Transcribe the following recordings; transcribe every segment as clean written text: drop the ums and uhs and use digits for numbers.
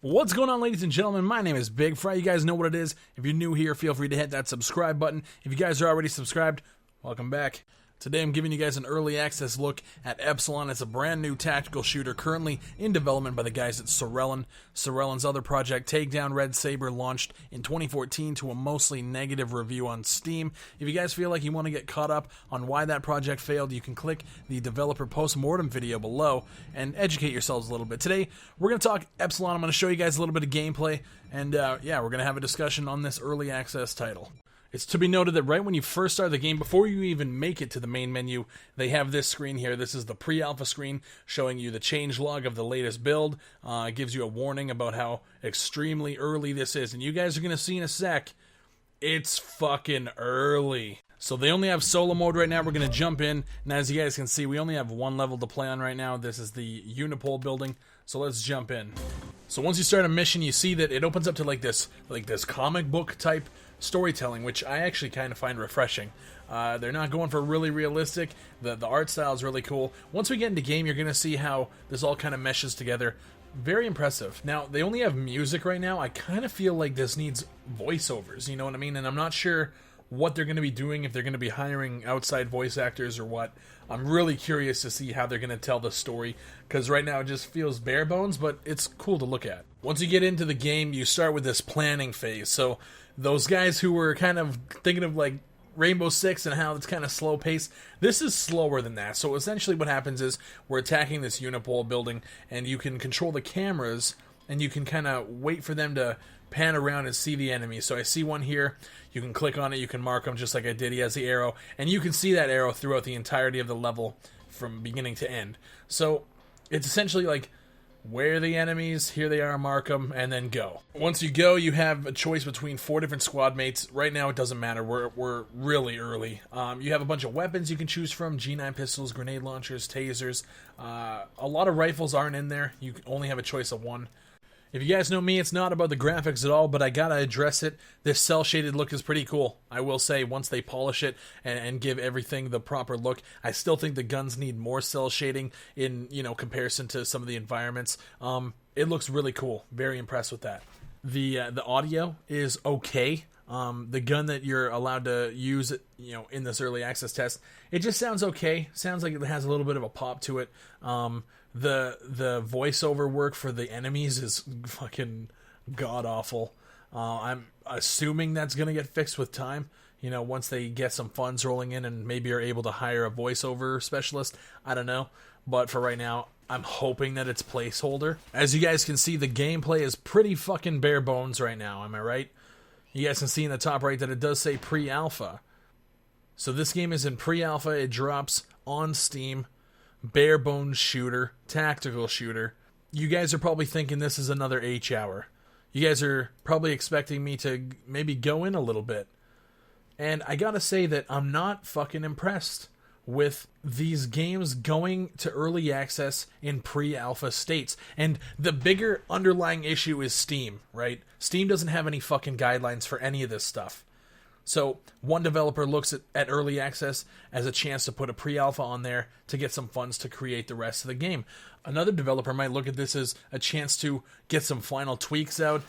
What's going on, ladies and gentlemen? My name is Big Fry. You guys know what it is. If you're new here, feel free to hit that subscribe button. If you guys are already subscribed, welcome back. Today I'm giving you guys an early access look at Epsilon. It's a brand new tactical shooter currently in development by the guys at Epsilon. Epsilon's other project, Takedown Red Saber, launched in 2014 to a mostly negative review on Steam. If you guys feel like you want to get caught up on why that project failed, you can click the developer post-mortem video below and educate yourselves a little bit. Today we're going to talk Epsilon. I'm going to show you guys a little bit of gameplay, and yeah, we're going to have a discussion on this early access title. It's to be noted that right when you first start the game, before you even make it to the main menu, they have this screen here. This is the pre-alpha screen showing you the changelog of the latest build. It gives you a warning about how extremely early this is. And you guys are going to see in a sec, it's fucking early. So they only have solo mode right now. We're going to jump in. And as you guys can see, we only have one level to play on right now. This is the Unipole building. So let's jump in. So once you start a mission, you see that it opens up to like this comic book type storytelling, which I actually kind of find refreshing. They're not going for really realistic. The art style is really cool. Once we get into game, you're going to see how this all kind of meshes together. Very impressive. Now, they only have music right now. I kind of feel like this needs voiceovers, you know what I mean? And I'm not sure what they're going to be doing, if they're going to be hiring outside voice actors or what. I'm really curious to see how they're going to tell the story, because right now it just feels bare bones, but it's cool to look at. Once you get into the game, you start with this planning phase. So those guys who were kind of thinking of like Rainbow Six and how it's kind of slow paced, this is slower than that. So essentially what happens is we're attacking this Unipole building, and you can control the cameras, and you can kind of wait for them to pan around and see the enemy. So I see one here. You can click on it. You can mark them just like I did. He has the arrow, and you can see that arrow throughout the entirety of the level from beginning to end. So it's essentially like, where are the enemies? Here they are, mark them, and then go. Once you go, you have a choice between 4 different squad mates. Right now, it doesn't matter. We're really early. You have a bunch of weapons you can choose from: G9 pistols, grenade launchers, tasers. A lot of rifles aren't in there. You only have a choice of one. If you guys know me, it's not about the graphics at all, but I gotta address it. This cel-shaded look is pretty cool. I will say, once they polish it and give everything the proper look, I still think the guns need more cel shading in, comparison to some of the environments. It looks really cool. Very impressed with that. The audio is okay. The gun that you're allowed to use, in this early access test, it just sounds okay. Sounds like it has a little bit of a pop to it. The voiceover work for the enemies is fucking god-awful. I'm assuming that's going to get fixed with time, once they get some funds rolling in and maybe are able to hire a voiceover specialist. I don't know. But for right now, I'm hoping that it's placeholder. As you guys can see, the gameplay is pretty fucking bare bones right now. Am I right? You guys can see in the top right that it does say pre-alpha. So this game is in pre-alpha. It drops on Steam. Bare bones shooter, tactical shooter. You guys are probably thinking this is another H-hour. You guys are probably expecting me to maybe go in a little bit. And I gotta say that I'm not fucking impressed with these games going to early access in pre-alpha states. And the bigger underlying issue is Steam, right? Steam doesn't have any fucking guidelines for any of this stuff. So one developer looks at early access as a chance to put a pre-alpha on there to get some funds to create the rest of the game. Another developer might look at this as a chance to get some final tweaks out,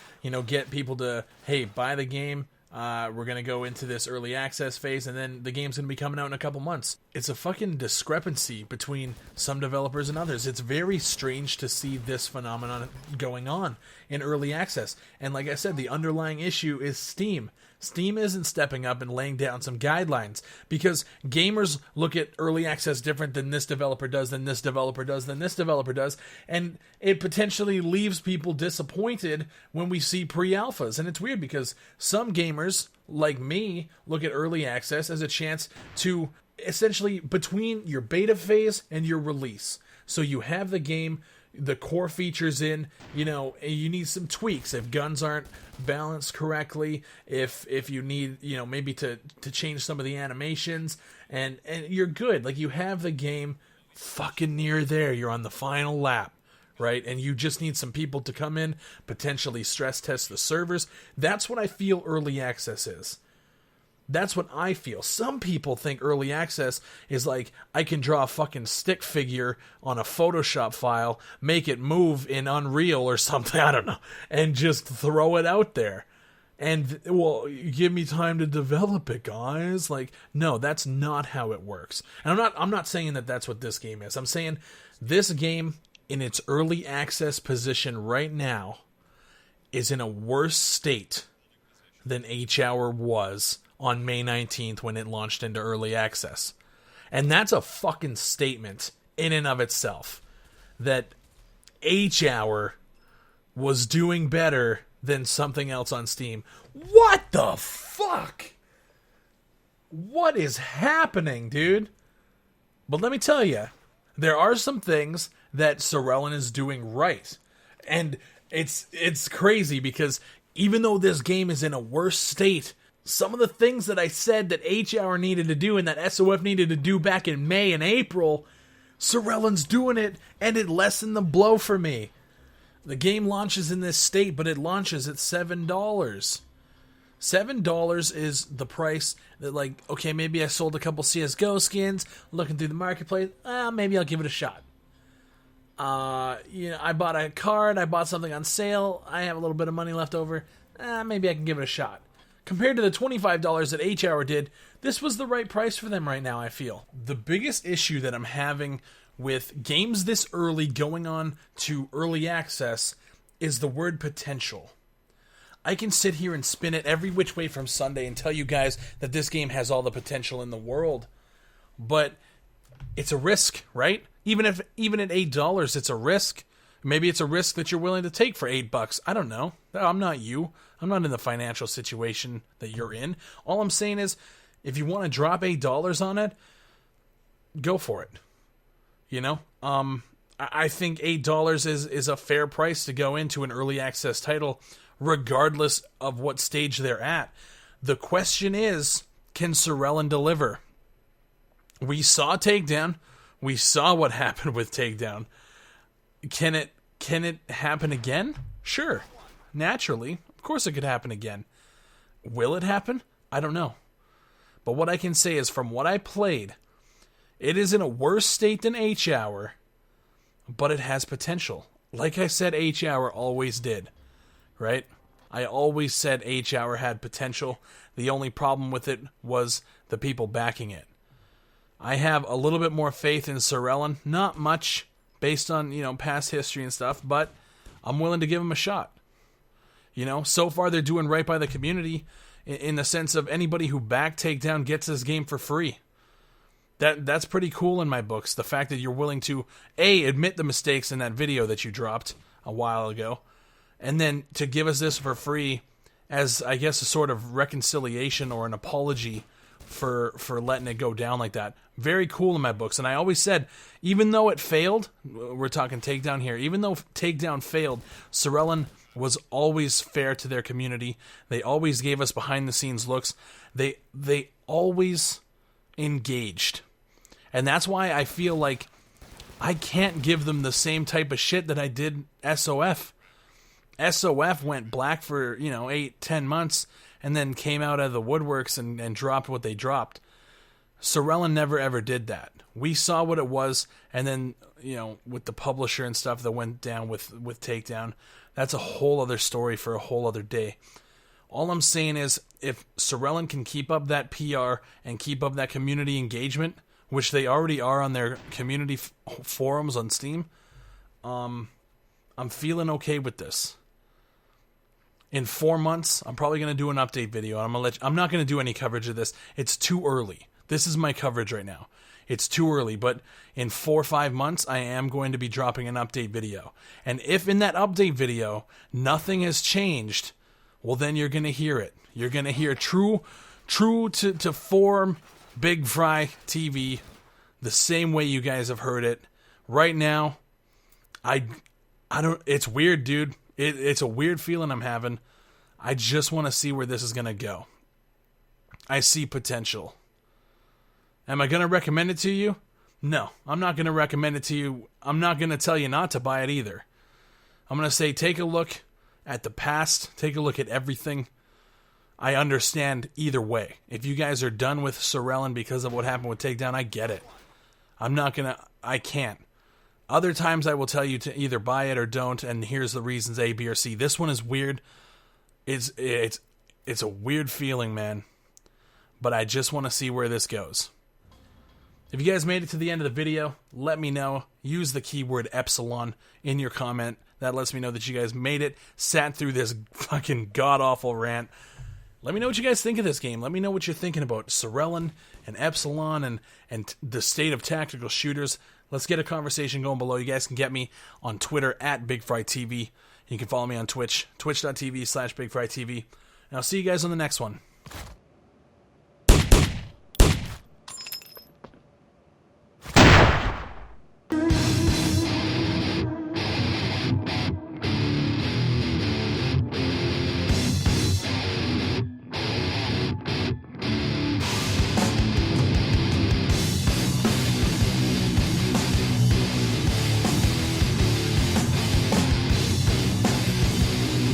get people to, hey, buy the game. We're going to go into this early access phase, and then the game's going to be coming out in a couple months. It's a fucking discrepancy between some developers and others. It's very strange to see this phenomenon going on in early access. And like I said, the underlying issue is Steam. Steam isn't stepping up and laying down some guidelines, because gamers look at early access different than this developer does, than this developer does, than this developer does, and it potentially leaves people disappointed when we see pre-alphas. And it's weird because some gamers, like me, look at early access as a chance to essentially between your beta phase and your release. So you have the game, the core features in, you need some tweaks if guns aren't balanced correctly, if you need, maybe to change some of the animations, and you're good. Like, you have the game fucking near there. You're on the final lap, right? And you just need some people to come in, potentially stress test the servers. That's what I feel early access is. That's what I feel. Some people think early access is like, I can draw a fucking stick figure on a Photoshop file, make it move in Unreal or something, I don't know, and just throw it out there. And, well, give me time to develop it, guys. Like, no, that's not how it works. And I'm not saying that that's what this game is. I'm saying this game, in its early access position right now, is in a worse state than H-Hour was on May 19th when it launched into early access. And that's a fucking statement in and of itself. That H-Hour was doing better than something else on Steam. What the fuck? What is happening, dude? But let me tell you, there are some things that Sorellen is doing right. And it's crazy because even though this game is in a worse state, some of the things that I said that H-Hour needed to do and that SOF needed to do back in May and April, Sorellen's doing it, and it lessened the blow for me. The game launches in this state, but it launches at $7. $7 is the price that, like, okay, maybe I sold a couple CSGO skins, looking through the marketplace, maybe I'll give it a shot. I bought a card, I bought something on sale, I have a little bit of money left over, maybe I can give it a shot. Compared to the $25 that H-Hour did, this was the right price for them right now, I feel. The biggest issue that I'm having with games this early going on to early access is the word potential. I can sit here and spin it every which way from Sunday and tell you guys that this game has all the potential in the world. But it's a risk, right? Even at $8, it's a risk. Maybe it's a risk that you're willing to take for $8. I don't know. I'm not you. I'm not in the financial situation that you're in. All I'm saying is, if you want to drop $8 on it, go for it. You know? I think $8 is a fair price to go into an early access title, regardless of what stage they're at. The question is, can Sorellen deliver? We saw Takedown. We saw what happened with Takedown. Can it happen again? Sure. Naturally. Of course it could happen again. Will it happen? I don't know. But what I can say is, from what I played, it is in a worse state than H-Hour, but it has potential. Like I said, H-Hour always did. Right? I always said H-Hour had potential. The only problem with it was the people backing it. I have a little bit more faith in Sorellen. Not much, based on, past history and stuff, but I'm willing to give them a shot. So far they're doing right by the community in the sense of anybody who backed Takedown gets this game for free. That's pretty cool in my books. The fact that you're willing to, A, admit the mistakes in that video that you dropped a while ago, and then to give us this for free as, I guess, a sort of reconciliation or an apology for letting it go down like that. Very cool in my books. And I always said, even though it failed, we're talking Takedown here, even though Takedown failed, Sorellen was always fair to their community. They always gave us behind-the-scenes looks. They always engaged. And that's why I feel like I can't give them the same type of shit that I did SOF. SOF went black for, 8-10 months and then came out of the woodworks and dropped what they dropped. Sorellen never ever did that. We saw what it was, and then, with the publisher and stuff that went down with Takedown, that's a whole other story for a whole other day. All I'm saying is, if Sorellen can keep up that PR and keep up that community engagement, which they already are on their community forums on Steam, I'm feeling okay with this. In 4 months, I'm probably going to do an update video. I'm not going to do any coverage of this. It's too early. This is my coverage right now. It's too early, but in 4 or 5 months, I am going to be dropping an update video. And if in that update video, nothing has changed, well, then you're going to hear it. You're going to hear true to form Big Fry TV the same way you guys have heard it. Right now, I don't, it's weird, dude. It's a weird feeling I'm having. I just want to see where this is going to go. I see potential. Am I going to recommend it to you? No, I'm not going to recommend it to you. I'm not going to tell you not to buy it either. I'm going to say take a look at the past. Take a look at everything. I understand either way. If you guys are done with Sorellen because of what happened with Takedown, I get it. I can't. Other times I will tell you to either buy it or don't, and here's the reasons A, B, or C. This one is weird. It's a weird feeling, man. But I just want to see where this goes. If you guys made it to the end of the video, let me know. Use the keyword Epsilon in your comment. That lets me know that you guys made it, sat through this fucking god-awful rant. Let me know what you guys think of this game. Let me know what you're thinking about Sorellen and Epsilon and the state of tactical shooters. Let's get a conversation going below. You guys can get me on Twitter at BigFryTV. You can follow me on Twitch, twitch.tv/BigFryTV. And I'll see you guys on the next one.